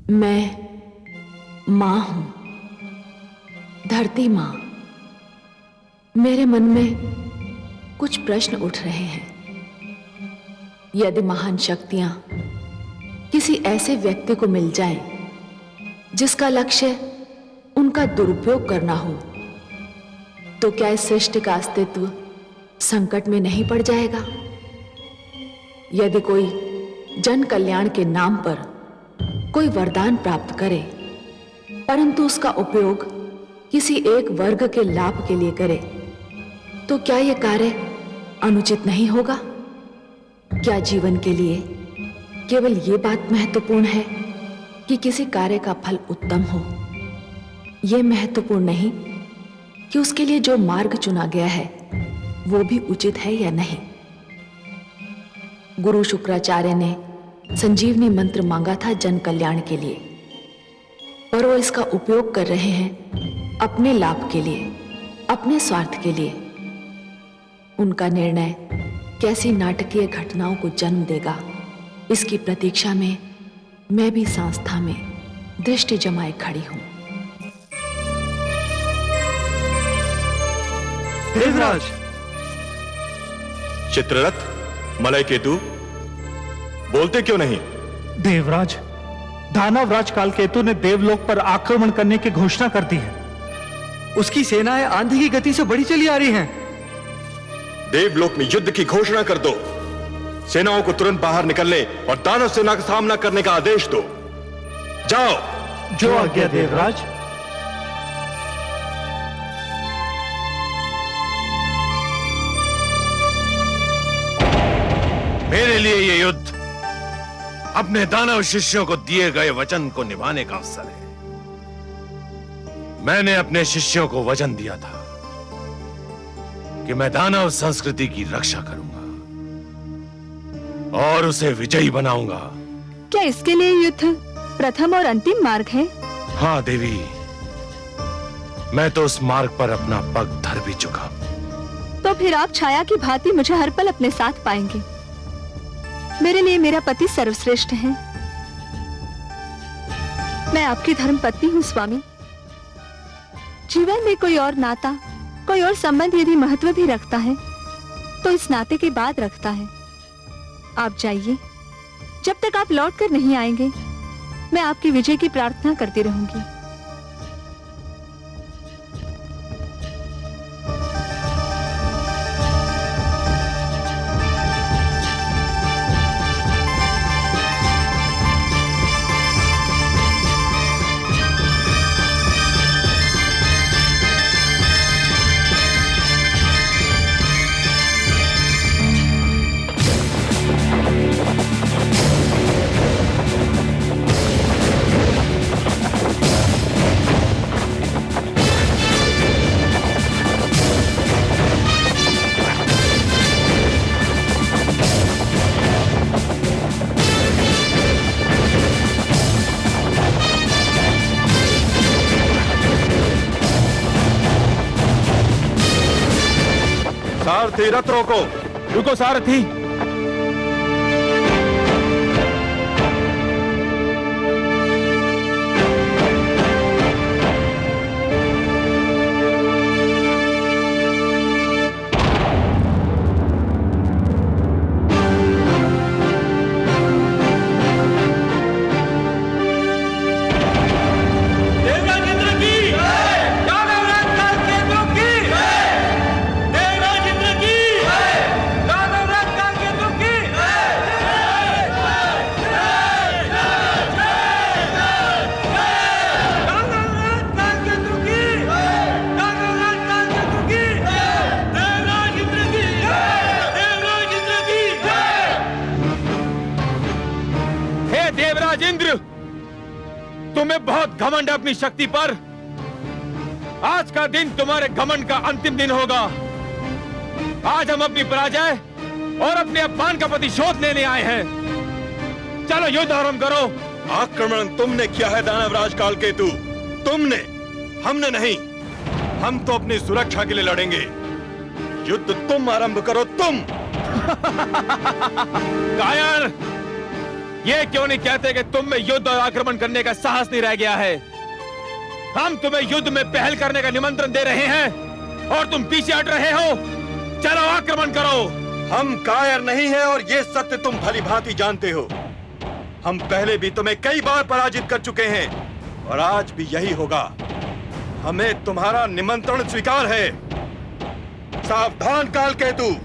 मैं मां हूं, धरती मां। मेरे मन में कुछ प्रश्न उठ रहे हैं। यदि महान शक्तियां किसी ऐसे व्यक्ति को मिल जाएं, जिसका लक्ष्य उनका दुरुपयोग करना हो, तो क्या इस सृष्टि का अस्तित्व संकट में नहीं पड़ जाएगा? यदि कोई जन कल्याण के नाम पर कोई वरदान प्राप्त करे, परंतु उसका उपयोग किसी एक वर्ग के लाभ के लिए करे, तो क्या यह कार्य अनुचित नहीं होगा? क्या जीवन के लिए केवल यह बात महत्वपूर्ण है कि किसी कार्य का फल उत्तम हो? यह महत्वपूर्ण नहीं कि उसके लिए जो मार्ग चुना गया है वो भी उचित है या नहीं। गुरु शुक्राचार्य ने संजीवनी मंत्र मांगा था जन कल्याण के लिए, पर वो इसका उपयोग कर रहे हैं अपने लाभ के लिए, अपने स्वार्थ के लिए। उनका निर्णय कैसी नाटकीय घटनाओं को जन्म देगा, इसकी प्रतीक्षा में मैं भी संस्था में दृष्टि जमाए खड़ी हूं। देवराज! चित्ररथ, मलयकेतु, बोलते क्यों नहीं? देवराज, दानवराज कालकेतु ने देवलोक पर आक्रमण करने की घोषणा कर दी है। उसकी सेनाएं आंधी की गति से बढ़ी चली आ रही हैं। देवलोक में युद्ध की घोषणा कर दो। सेनाओं को तुरंत बाहर निकलने और दानव सेना का सामना करने का आदेश दो। जाओ। जो आज्ञा देवराज। मेरे लिए ये युद्ध अपने दानव शिष्यों को दिए गए वचन को निभाने का अवसर है। मैंने अपने शिष्यों को वचन दिया था कि मैं दानव संस्कृति की रक्षा करूंगा और उसे विजयी बनाऊंगा। क्या इसके लिए युद्ध प्रथम और अंतिम मार्ग है? हाँ देवी, मैं तो उस मार्ग पर अपना पग धर भी चुका। तो फिर आप छाया की भांति मुझे हर पल अपने साथ पाएंगे। मेरे लिए मेरा पति सर्वश्रेष्ठ है। मैं आपकी धर्मपत्नी हूँ स्वामी। जीवन में कोई और नाता, कोई और संबंध यदि महत्व भी रखता है, तो इस नाते के बाद रखता है। आप जाइए। जब तक आप लौट कर नहीं आएंगे, मैं आपकी विजय की प्रार्थना करती रहूंगी। सारथी, रथ रोको। रुको सारथी। तुम्हें बहुत घमंड है अपनी शक्ति पर। आज का दिन तुम्हारे घमंड का अंतिम दिन होगा। आज हम अपनी पराजय और अपने अपमान का प्रतिशोध लेने आए हैं। चलो युद्ध आरंभ करो। आक्रमण तुमने किया है दानवराज कालकेतु, तुमने, हमने नहीं। हम तो अपनी सुरक्षा के लिए लड़ेंगे। युद्ध तुम आरंभ करो, तुम। कायर, ये क्यों नहीं कहते कि तुम में युद्ध और आक्रमण करने का साहस नहीं रह गया है? हम तुम्हें युद्ध में पहल करने का निमंत्रण दे रहे हैं और तुम पीछे हट रहे हो। चलो आक्रमण करो। हम कायर नहीं हैं और ये सत्य तुम भली भांति जानते हो। हम पहले भी तुम्हें कई बार पराजित कर चुके हैं और आज भी यही होगा। हमें तुम्हारा निमंत्रण स्वीकार है। सावधान कालकेतु।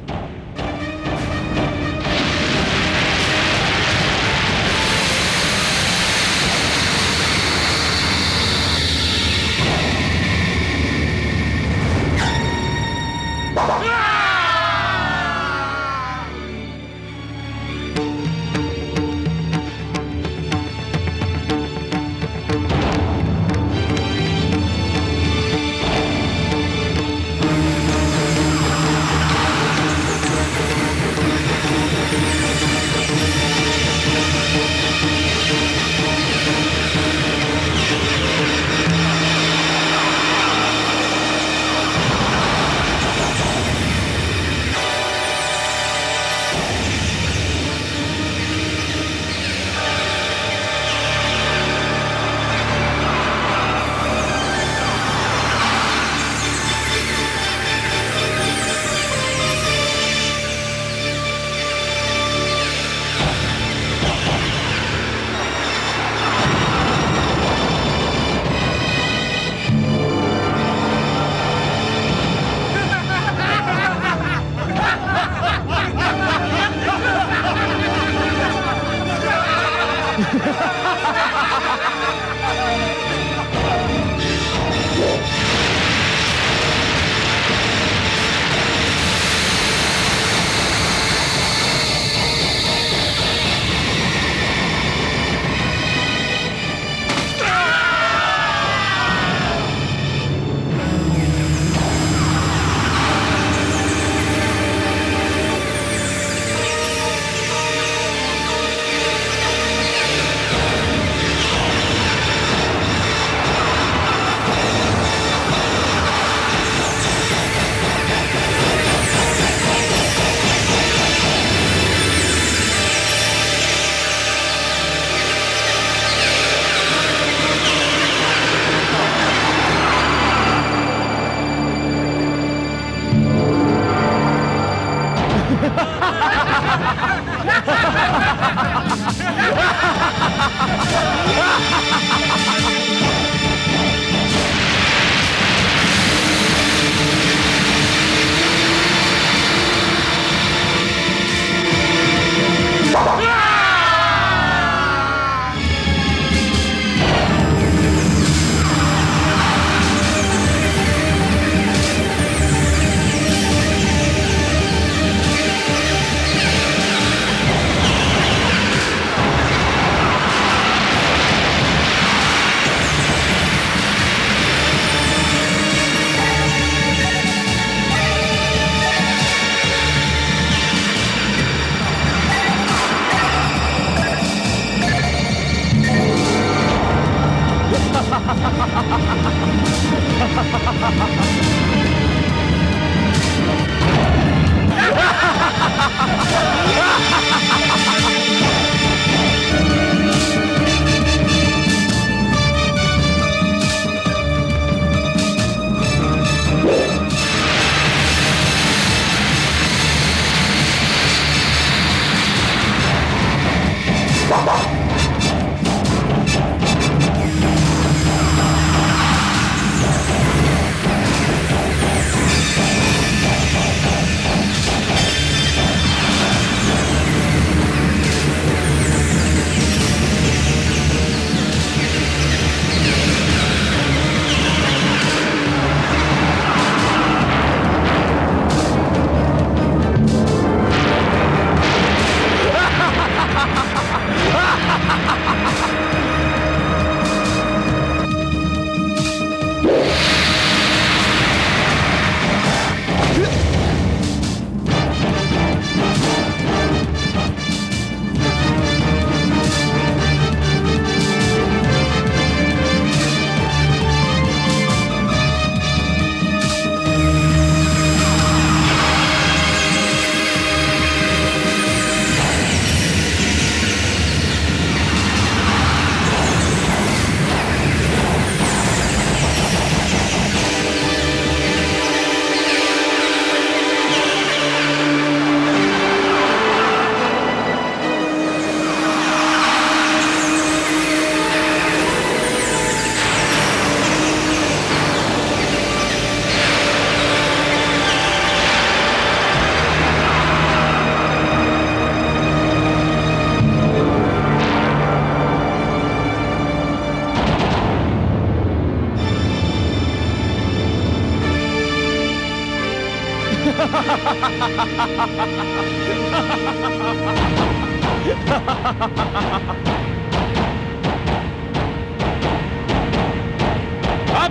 अब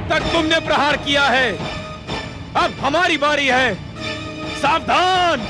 तक तुमने प्रहार किया है, अब हमारी बारी है। सावधान!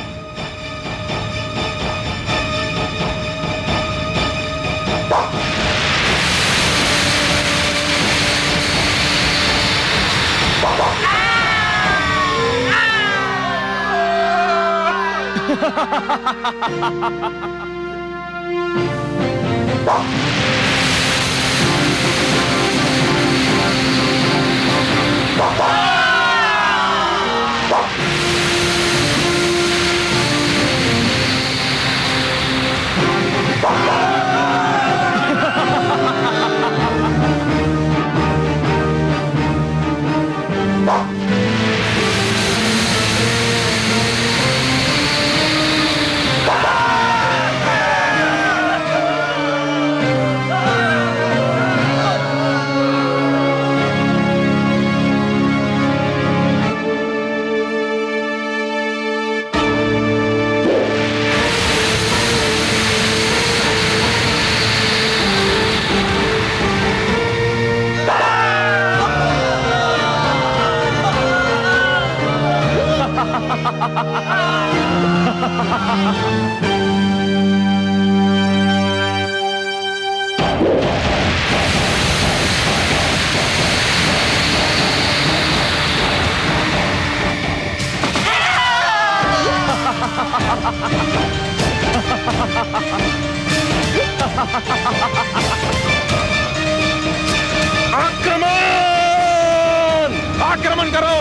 आक्रमण! आक्रमण करो!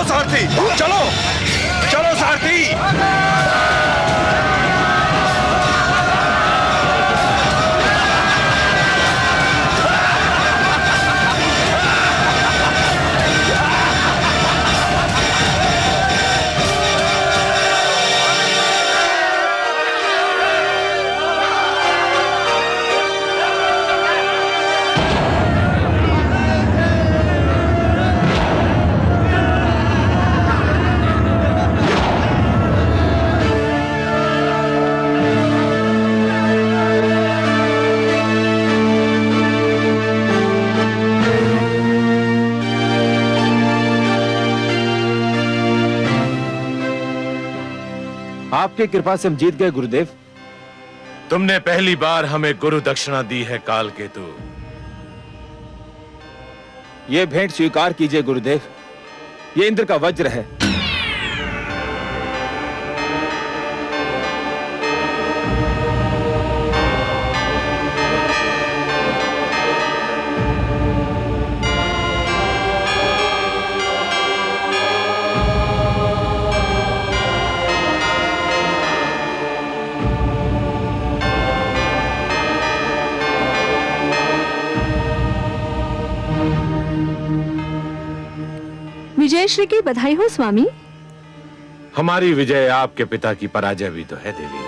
सारथी चलो, चलो सारथी। आपकी कृपा से हम जीत गए गुरुदेव। तुमने पहली बार हमें गुरु दक्षिणा दी है काल केतु। ये भेंट स्वीकार कीजिए गुरुदेव, ये इंद्र का वज्र है। विजयश्री की बधाई हो स्वामी। हमारी विजय आपके पिता की पराजय भी तो है देवी।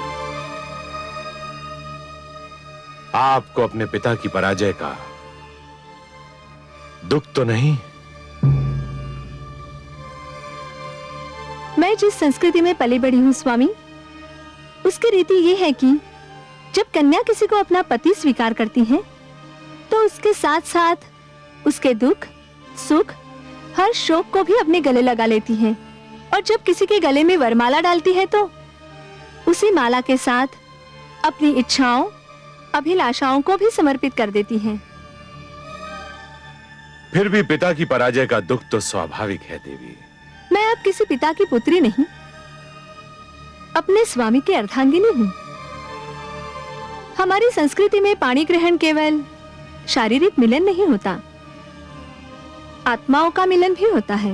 आपको अपने पिता की पराजय का दुख तो नहीं? मैं जिस संस्कृति में पली बड़ी हूँ स्वामी, उसकी रीति ये है कि जब कन्या किसी को अपना पति स्वीकार करती है तो उसके साथ साथ उसके दुख, सुख, हर शोक को भी अपने गले लगा लेती है। और जब किसी के गले में वरमाला डालती है तो उसी माला के साथ अपनी इच्छाओं, अभिलाषाओं को भी समर्पित कर देती है। फिर भी पिता की पराजय का दुख तो स्वाभाविक है देवी। मैं अब किसी पिता की पुत्री नहीं, अपने स्वामी की अर्धांगिनी हूँ। हमारी संस्कृति में पाणी ग्रहण केवल शारीरिक मिलन नहीं होता, आत्माओं का मिलन भी होता है।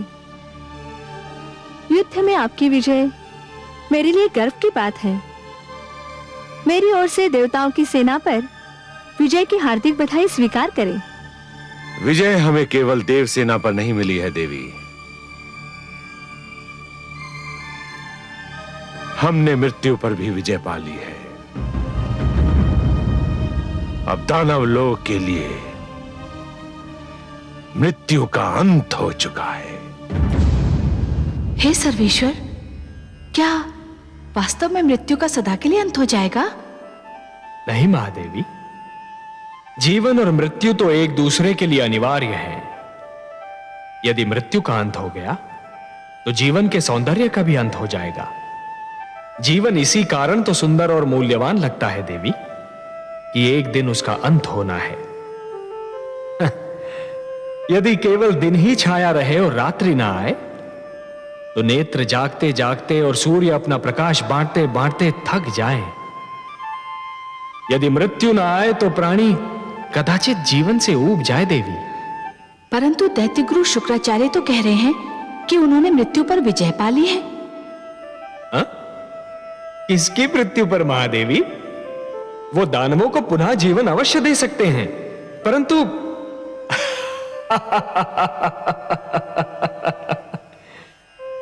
युद्ध में आपकी विजय मेरे लिए गर्व की बात है। मेरी ओर से देवताओं की सेना पर विजय की हार्दिक बधाई स्वीकार करें। विजय हमें केवल देव सेना पर नहीं मिली है देवी, हमने मृत्यु पर भी विजय पा ली है। अब दानव लोक के लिए मृत्यु का अंत हो चुका है। हे सर्वेश्वर, क्या वास्तव में मृत्यु का सदा के लिए अंत हो जाएगा? नहीं महादेवी, जीवन और मृत्यु तो एक दूसरे के लिए अनिवार्य है। यदि मृत्यु का अंत हो गया तो जीवन के सौंदर्य का भी अंत हो जाएगा। जीवन इसी कारण तो सुंदर और मूल्यवान लगता है देवी कि एक दिन उसका अंत होना है। यदि केवल दिन ही छाया रहे और रात्रि ना आए तो नेत्र जागते जागते और सूर्य अपना प्रकाश बांटते बांटते थक जाएं। यदि मृत्यु ना आए तो प्राणी कदाचित जीवन से ऊब जाए देवी। परंतु दैत्यगुरु शुक्राचार्य तो कह रहे हैं कि उन्होंने मृत्यु पर विजय पा ली है। हा? किसकी मृत्यु पर महादेवी? वो दानवों को पुनः जीवन अवश्य दे सकते हैं, परंतु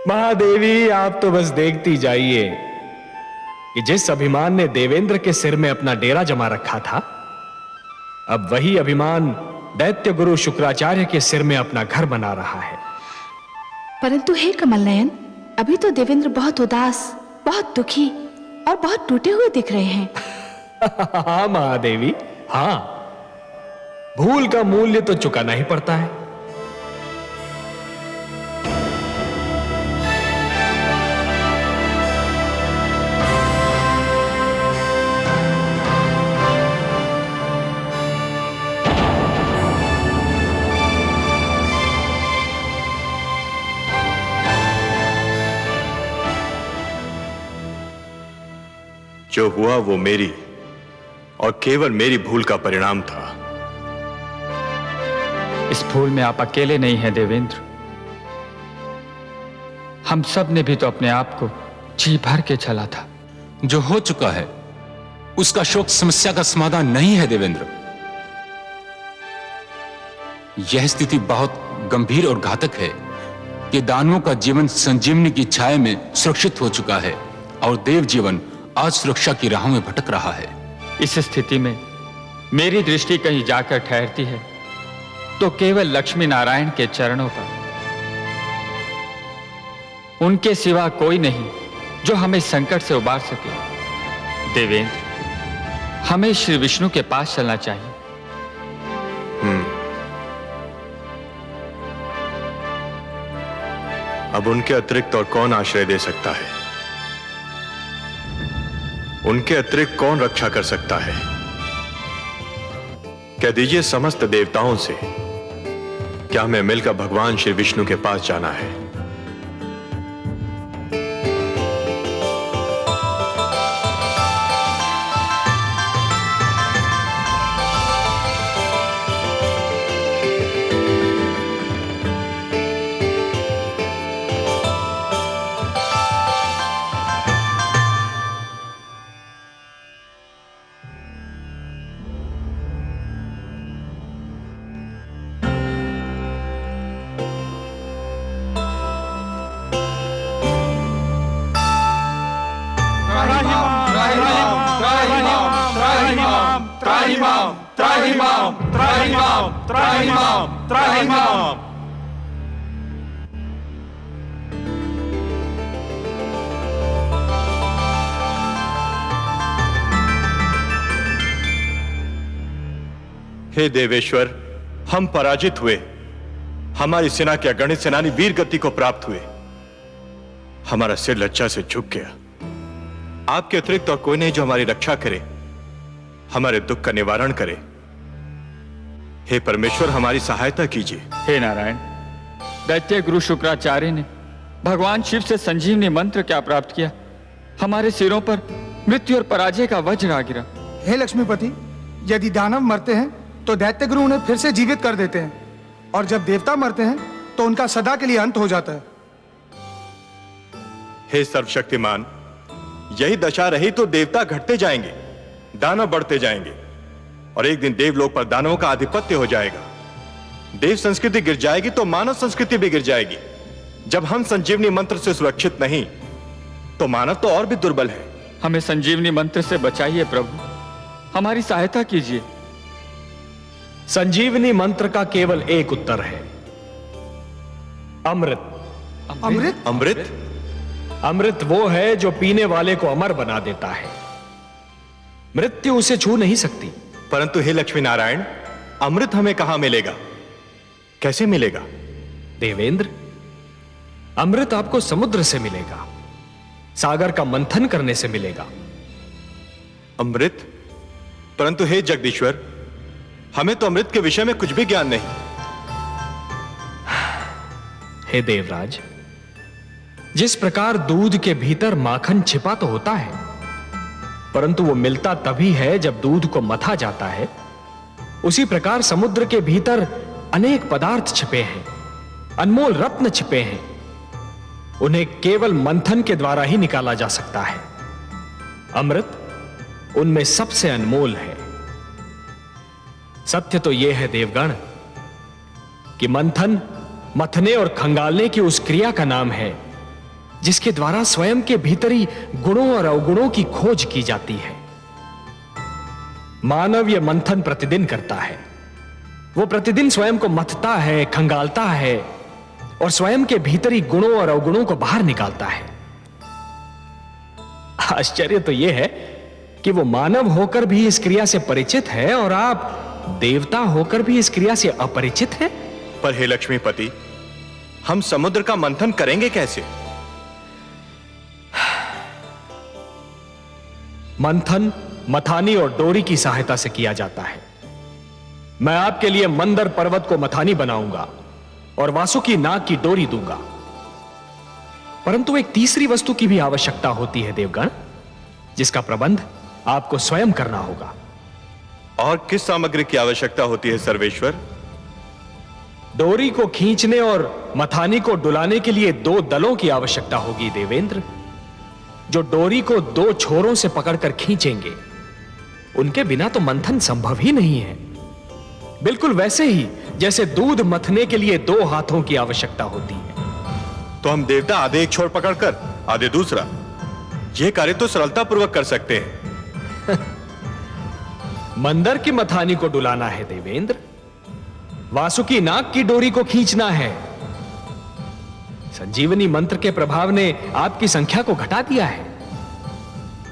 महादेवी आप तो बस देखती जाइए कि जिस अभिमान ने देवेंद्र के सिर में अपना डेरा जमा रखा था, अब वही अभिमान दैत्य गुरु शुक्राचार्य के सिर में अपना घर बना रहा है। परंतु हे कमल नयन, अभी तो देवेंद्र बहुत उदास, बहुत दुखी और बहुत टूटे हुए दिख रहे हैं। हाँ महादेवी, हाँ, भूल का मूल्य तो चुकाना ही पड़ता है। जो हुआ वो मेरी और केवल मेरी भूल का परिणाम था। इस भूल में आप अकेले नहीं हैं देवेंद्र। हम सब ने भी तो अपने आप को जी भर के छला था। जो हो चुका है उसका शोक समस्या का समाधान नहीं है देवेंद्र। यह स्थिति बहुत गंभीर और घातक है कि दानवों का जीवन संजीवनी की छाया में सुरक्षित हो चुका है और देव जीवन आज सुरक्षा की राहों में भटक रहा है। इस स्थिति में मेरी दृष्टि कहीं जाकर ठहरती है तो केवल लक्ष्मी नारायण के चरणों पर। उनके सिवा कोई नहीं जो हमें संकट से उबार सके। देवेंद्र, हमें श्री विष्णु के पास चलना चाहिए। अब उनके अतिरिक्त और कौन आश्रय दे सकता है? उनके अतिरिक्त कौन रक्षा कर सकता है? कह दीजिए समस्त देवताओं से, क्या हमें मिलकर भगवान श्री विष्णु के पास जाना है? हे देवेश्वर, हम पराजित हुए। हमारी सेना के अगणित सेनानी वीर गति को प्राप्त हुए। हमारा सिर लज्जा से झुक गया। आपके अतिरिक्त और कोई नहीं जो हमारी रक्षा करे, हमारे दुख का निवारण करे। हे परमेश्वर, हमारी सहायता कीजिए। हे नारायण, दैत्य गुरु शुक्राचार्य ने भगवान शिव से संजीवनी मंत्र क्या प्राप्त किया? हमारे सिरों पर मृत्यु और पराजय का वज्र आ गिरा। हे लक्ष्मीपति, यदि दानव मरते हैं तो दैत्य गुरु उन्हें फिर से जीवित कर देते हैं, और जब देवता मरते हैं तो उनका सदा के लिए अंत हो जाता है। हे सर्वशक्तिमान, यही दशा रही तो देवता घटते जाएंगे, दानव बढ़ते जाएंगे, और एक दिन देवलोक पर दानवों का आधिपत्य हो जाएगा। देव संस्कृति गिर जाएगी तो मानव संस्कृति भी गिर जाएगी। जब हम संजीवनी मंत्र से सुरक्षित नहीं, तो मानव तो और भी दुर्बल है। हमें संजीवनी मंत्र से बचाइए प्रभु, हमारी सहायता कीजिए। संजीवनी मंत्र का केवल एक उत्तर है, अमृत। अमृत? अमृत? अमृत वो है जो पीने वाले को अमर बना देता है। मृत्यु उसे छू नहीं सकती। परंतु हे लक्ष्मी नारायण, अमृत हमें कहां मिलेगा, कैसे मिलेगा? देवेंद्र, अमृत आपको समुद्र से मिलेगा, सागर का मंथन करने से मिलेगा। अमृत? परंतु हे जगदीश्वर, हमें तो अमृत के विषय में कुछ भी ज्ञान नहीं। हे देवराज, जिस प्रकार दूध के भीतर माखन छिपा तो होता है, परंतु वो मिलता तभी है जब दूध को मथा जाता है, उसी प्रकार समुद्र के भीतर अनेक पदार्थ छिपे हैं, अनमोल रत्न छिपे हैं। उन्हें केवल मंथन के द्वारा ही निकाला जा सकता है। अमृत उनमें सबसे अनमोल है। सत्य तो यह है देवगण कि मंथन मथने और खंगालने की उस क्रिया का नाम है जिसके द्वारा स्वयं के भीतरी गुणों और अवगुणों की खोज की जाती है। मानव यह मंथन प्रतिदिन करता है। वो प्रतिदिन स्वयं को मथता है, खंगालता है और स्वयं के भीतरी गुणों और अवगुणों को बाहर निकालता है। आश्चर्य तो यह है कि वो मानव होकर भी इस क्रिया से परिचित है और आप देवता होकर भी इस क्रिया से अपरिचित हैं। पर हे लक्ष्मीपति, हम समुद्र का मंथन करेंगे कैसे? मंथन मथानी और डोरी की सहायता से किया जाता है। मैं आपके लिए मंदर पर्वत को मथानी बनाऊंगा और वासुकी नाग की डोरी दूंगा। परंतु एक तीसरी वस्तु की भी आवश्यकता होती है देवगण, जिसका प्रबंध आपको स्वयं करना होगा। और किस सामग्री की आवश्यकता होती है सर्वेश्वर? डोरी को खींचने और मथानी को डुलाने के लिए 2 दलों की आवश्यकता होगी देवेंद्र, जो डोरी को 2 छोरों से पकड़कर खींचेंगे। उनके बिना तो मंथन संभव ही नहीं है। बिल्कुल वैसे ही जैसे दूध मथने के लिए 2 हाथों की आवश्यकता होती है। तो हम देवता आधे एक छोर पकड़कर आधे दूसरा, यह कार्य तो सरलता पूर्वक कर सकते हैं। मंदर की मथानी को डुलाना है देवेंद्र, वासुकी नाग की डोरी को खींचना है। संजीवनी मंत्र के प्रभाव ने आपकी संख्या को घटा दिया है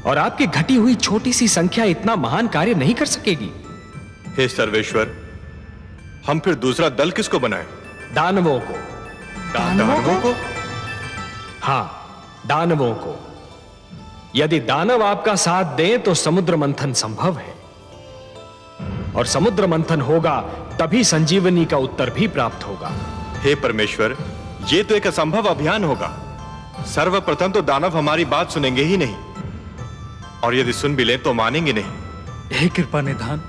और आपकी घटी हुई छोटी सी संख्या इतना महान कार्य नहीं कर सकेगी। हे सर्वेश्वर, हम फिर दूसरा दल किसको बनाएं? दानवों को। दानवों को? हां, दानवों को। यदि दानव आपका साथ दें तो समुद्र मंथन संभव है, और समुद्र मंथन होगा तभी संजीवनी का उत्तर भी प्राप्त होगा। हे परमेश्वर, ये तो एक असंभव अभियान होगा। सर्वप्रथम तो दानव हमारी बात सुनेंगे ही नहीं, और यदि सुन भी लें तो मानेंगे नहीं। हे कृपा निधान,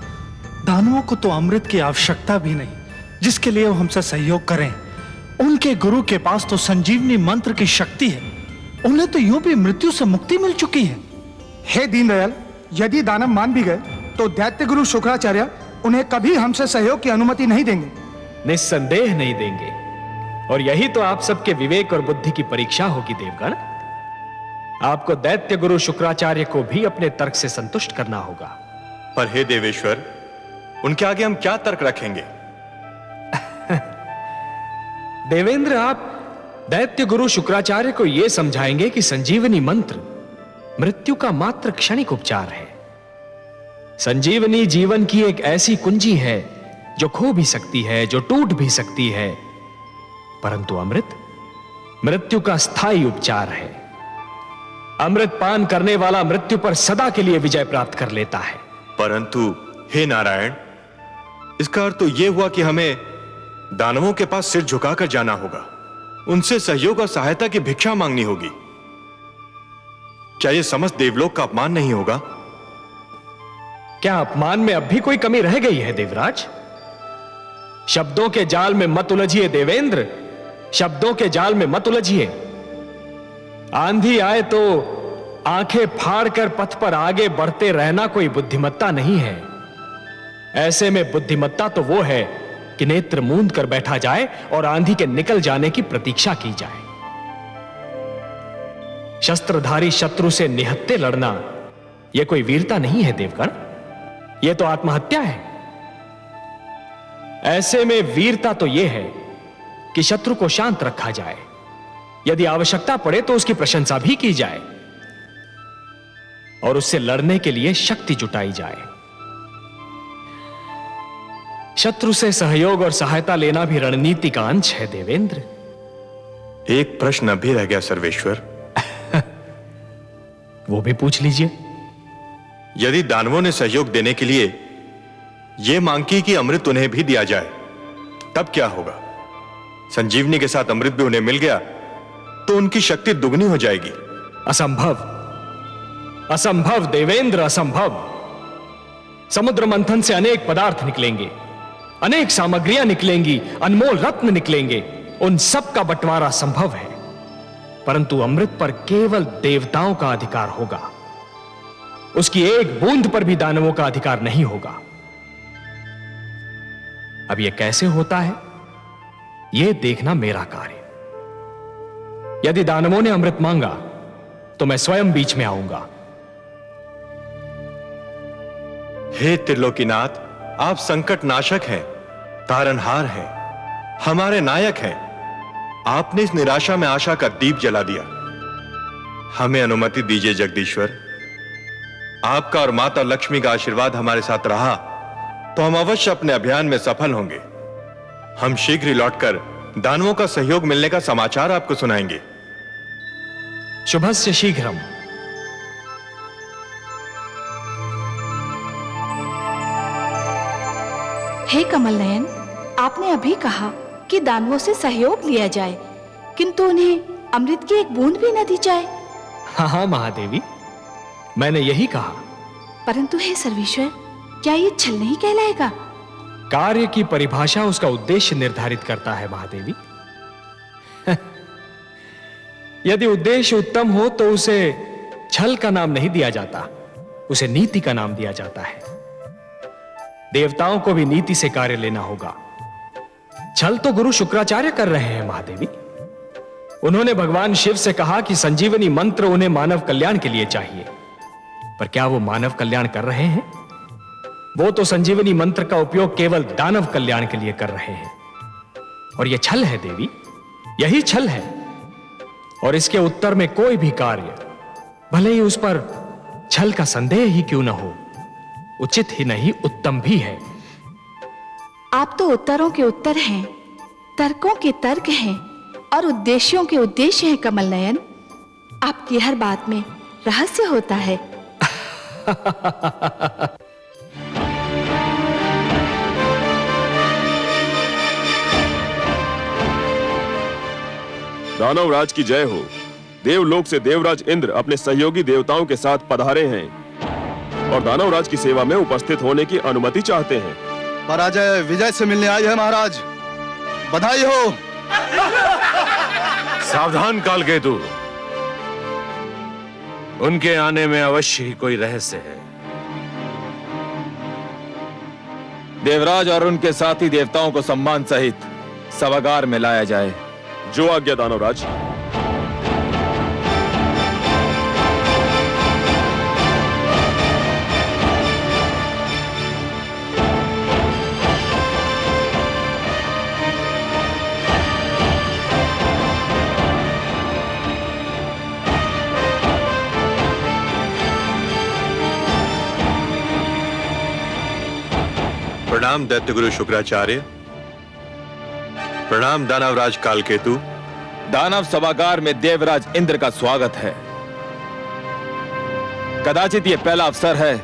दानवों को तो अमृत की आवश्यकता भी नहीं जिसके लिए वो हमसे सहयोग करें। उनके गुरु के पास तो संजीवनी मंत्र की शक्ति है, उन्हें तो यूं भी मृत्यु से मुक्ति मिल चुकी है। हे दीनदयाल, यदि दानव मान भी गए तो दैत्य गुरु शुक्राचार्य उन्हें कभी हमसे सहयोग की अनुमति नहीं देंगे। निस्संदेह नहीं देंगे, और यही तो आप सबके विवेक और बुद्धि की परीक्षा होगी देवगण। आपको दैत्य गुरु शुक्राचार्य को भी अपने तर्क से संतुष्ट करना होगा। पर हे देवेश्वर, उनके आगे हम क्या तर्क रखेंगे? देवेंद्र, आप दैत्य गुरु शुक्राचार्य को यह समझाएंगे कि संजीवनी मंत्र मृत्यु का मात्र क्षणिक उपचार है। संजीवनी जीवन की एक ऐसी कुंजी है जो खो भी सकती है, जो टूट भी सकती है, परंतु अमृत मृत्यु का स्थायी उपचार है। अमृत पान करने वाला मृत्यु पर सदा के लिए विजय प्राप्त कर लेता है। परंतु हे नारायण, इसका अर्थ तो यह हुआ कि हमें दानवों के पास सिर झुकाकर जाना होगा, उनसे सहयोग और सहायता की भिक्षा मांगनी होगी। क्या यह समस्त देवलोक का अपमान नहीं होगा? क्या अपमान में अब भी कोई कमी रह गई है देवराज? शब्दों के जाल में मत उलझिए देवेंद्र, शब्दों के जाल में मत उलझिए। आंधी आए तो आंखें फाड़कर पथ पर आगे बढ़ते रहना कोई बुद्धिमत्ता नहीं है। ऐसे में बुद्धिमत्ता तो वो है कि नेत्र मूंद कर बैठा जाए और आंधी के निकल जाने की प्रतीक्षा की जाए। शस्त्रधारी शत्रु से निहत्थे लड़ना यह कोई वीरता नहीं है देवगण, यह तो आत्महत्या है। ऐसे में वीरता तो यह है कि शत्रु को शांत रखा जाए, यदि आवश्यकता पड़े तो उसकी प्रशंसा भी की जाए और उससे लड़ने के लिए शक्ति जुटाई जाए। शत्रु से सहयोग और सहायता लेना भी रणनीति का अंश है देवेंद्र। एक प्रश्न अभी रह गया सर्वेश्वर। वो भी पूछ लीजिए। यदि दानवों ने सहयोग देने के लिए यह मांग की कि अमृत उन्हें भी दिया जाए, तब क्या होगा? संजीवनी के साथ अमृत भी उन्हें मिल गया तो उनकी शक्ति दुगनी हो जाएगी। असंभव, असंभव देवेंद्र, असंभव। समुद्र मंथन से अनेक पदार्थ निकलेंगे, अनेक सामग्रियां निकलेंगी, अनमोल रत्न निकलेंगे, उन सब का बंटवारा संभव है, परंतु अमृत पर केवल देवताओं का अधिकार होगा। उसकी एक बूंद पर भी दानवों का अधिकार नहीं होगा। अब यह कैसे होता है, यह देखना मेरा कार्य। यदि दानवों ने अमृत मांगा तो मैं स्वयं बीच में आऊंगा। हे त्रिलोकीनाथ, आप संकट नाशक हैं, तारनहार हैं, हमारे नायक हैं। आपने इस निराशा में आशा का दीप जला दिया। हमें अनुमति दीजिए जगदीश्वर। आपका और माता लक्ष्मी का आशीर्वाद हमारे साथ रहा तो हम अवश्य अपने अभियान में सफल होंगे। हम शीघ्र ही लौटकर दानवों का सहयोग मिलने का समाचार आपको सुनाएंगे। शुभस्य शीघ्रम। हे कमल नयन, आपने अभी कहा कि दानवों से सहयोग लिया जाए, किंतु उन्हें अमृत की एक बूंद भी न दी जाए। हाँ महादेवी, मैंने यही कहा। परंतु हे सर्वेश्वर, क्या ये छल नहीं कहलाएगा? कार्य की परिभाषा उसका उद्देश्य निर्धारित करता है महादेवी। यदि उद्देश्य उत्तम हो तो उसे छल का नाम नहीं दिया जाता, उसे नीति का नाम दिया जाता है। देवताओं को भी नीति से कार्य लेना होगा। छल तो गुरु शुक्राचार्य कर रहे हैं महादेवी। उन्होंने भगवान शिव से कहा कि संजीवनी मंत्र उन्हें मानव कल्याण के लिए चाहिए, पर क्या वो मानव कल्याण कर रहे हैं? वो तो संजीवनी मंत्र का उपयोग केवल दानव कल्याण के लिए कर रहे हैं, और यह छल है देवी, यही छल है। और इसके उत्तर में कोई भी कार्य, भले ही उस पर छल का संदेह ही क्यों न हो, उचित ही नहीं उत्तम भी है। आप तो उत्तरों के उत्तर हैं, तर्कों के तर्क हैं और उद्देश्यों के उद्देश्य हैं कमल नयन। आपकी हर बात में रहस्य होता है। दानवराज की जय हो। देवलोक से देवराज इंद्र अपने सहयोगी देवताओं के साथ पधारे हैं और दानवराज की सेवा में उपस्थित होने की अनुमति चाहते हैं। पराजय विजय से मिलने आई है महाराज, बधाई हो। सावधान कालकेतु, उनके आने में अवश्य ही कोई रहस्य है। देवराज और उनके साथी देवताओं को सम्मान सहित सभागार में लाया जाए। जो आज्ञा दानवराज। प्रणाम दैत्यगुरु शुक्राचार्य। प्रणाम दानवराज कालकेतु। दानव सभागार में देवराज इंद्र का स्वागत है। कदाचित यह पहला अवसर है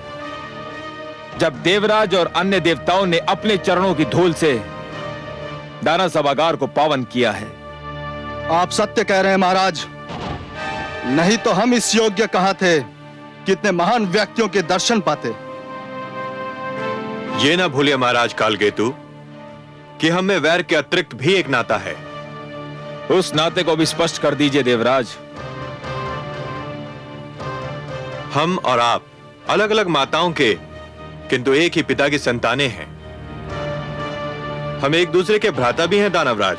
जब देवराज और अन्य देवताओं ने अपने चरणों की धूल से दानव सभागार को पावन किया है। आप सत्य कह रहे हैं महाराज, नहीं तो हम इस योग्य कहां थे कि इतने महान व्यक्तियों के दर्शन पाते। ये ना भूलिए महाराज कालकेतु कि हम में वैर के अतिरिक्त भी एक नाता है। उस नाते को भी स्पष्ट कर दीजिए देवराज। हम और आप अलग अलग माताओं के किंतु एक ही पिता की संतानें हैं। हम एक दूसरे के भ्राता भी हैं दानवराज।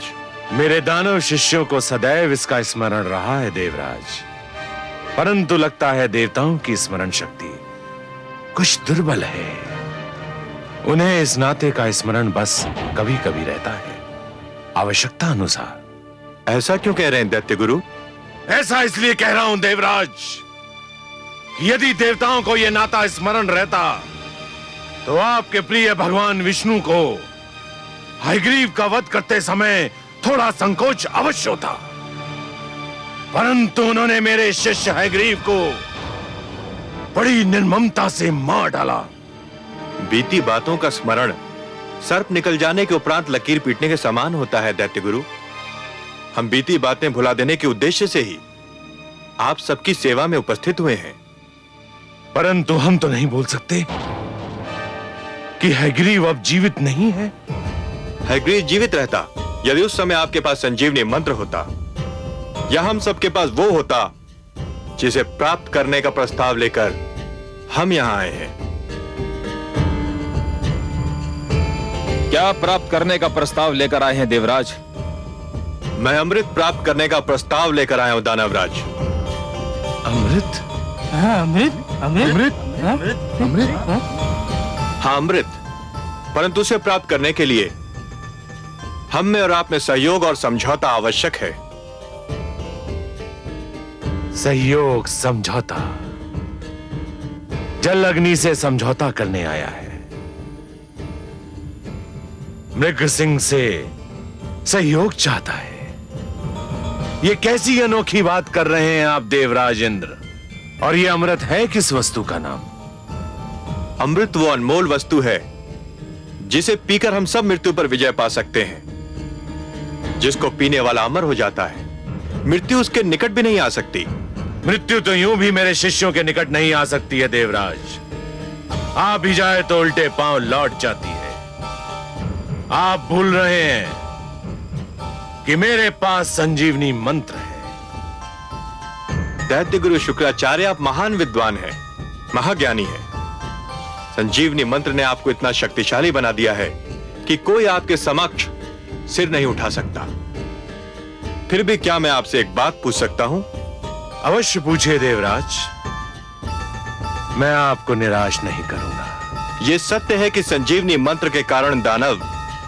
मेरे दानव शिष्यों को सदैव इसका स्मरण रहा है देवराज, परंतु लगता है देवताओं की स्मरण शक्ति कुछ दुर्बल है। उन्हें इस नाते का स्मरण बस कभी कभी रहता है, आवश्यकता अनुसार। ऐसा क्यों कह रहे हैं दैत्य गुरु? ऐसा इसलिए कह रहा हूं देवराज, यदि देवताओं को यह नाता स्मरण रहता तो आपके प्रिय भगवान विष्णु को हयग्रीव का वध करते समय थोड़ा संकोच अवश्य होता, परंतु उन्होंने मेरे शिष्य हयग्रीव को बड़ी निर्ममता से मार डाला। बीती बातों का स्मरण सर्प निकल जाने के उपरांत लकीर पीटने के समान होता है दैत्य गुरु। हम बीती बातें भुला देने के उद्देश्य से ही आप सबकी सेवा में उपस्थित हुए हैं। परंतु हम तो नहीं बोल सकते कि हयग्रीव अब जीवित नहीं है। हयग्रीव जीवित रहता यदि उस समय आपके पास संजीवनी मंत्र होता, या हम सबके पास वो होता जिसे प्राप्त करने का प्रस्ताव लेकर हम यहां आए हैं। क्या प्राप्त करने का प्रस्ताव लेकर आए हैं देवराज? मैं अमृत प्राप्त करने का प्रस्ताव लेकर आया हूं दानवराज। अमृत? हाँ अमृत, परंतु उसे प्राप्त करने के लिए हम में और आप में सहयोग और समझौता आवश्यक है। सहयोग, समझौता। जल अग्नि से समझौता करने आया है, मृग सिंह से सहयोग चाहता है। ये कैसी अनोखी बात कर रहे हैं आप देवराज इंद्र? और ये अमृत है किस वस्तु का नाम? अमृत वो अनमोल वस्तु है जिसे पीकर हम सब मृत्यु पर विजय पा सकते हैं। जिसको पीने वाला अमर हो जाता है, मृत्यु उसके निकट भी नहीं आ सकती। मृत्यु तो यूं भी मेरे शिष्यों के निकट नहीं आ सकती है देवराज, आ भी जाए तो उल्टे पांव लौट जाती है। आप भूल रहे हैं कि मेरे पास संजीवनी मंत्र है। दैत्य गुरु शुक्राचार्य, आप महान विद्वान हैं, महाज्ञानी हैं। संजीवनी मंत्र ने आपको इतना शक्तिशाली बना दिया है कि कोई आपके समक्ष सिर नहीं उठा सकता। फिर भी क्या मैं आपसे एक बात पूछ सकता हूं? अवश्य पूछिए देवराज, मैं आपको निराश नहीं करूंगा। यह सत्य है कि संजीवनी मंत्र के कारण दानव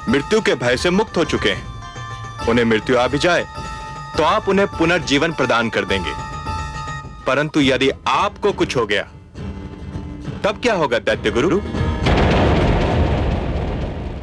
मृत्यु के भय से मुक्त हो चुके हैं। उन्हें मृत्यु आ भी जाए तो आप उन्हें पुनर्जीवन प्रदान कर देंगे, परंतु यदि आपको कुछ हो गया तब क्या होगा दैत्य गुरु?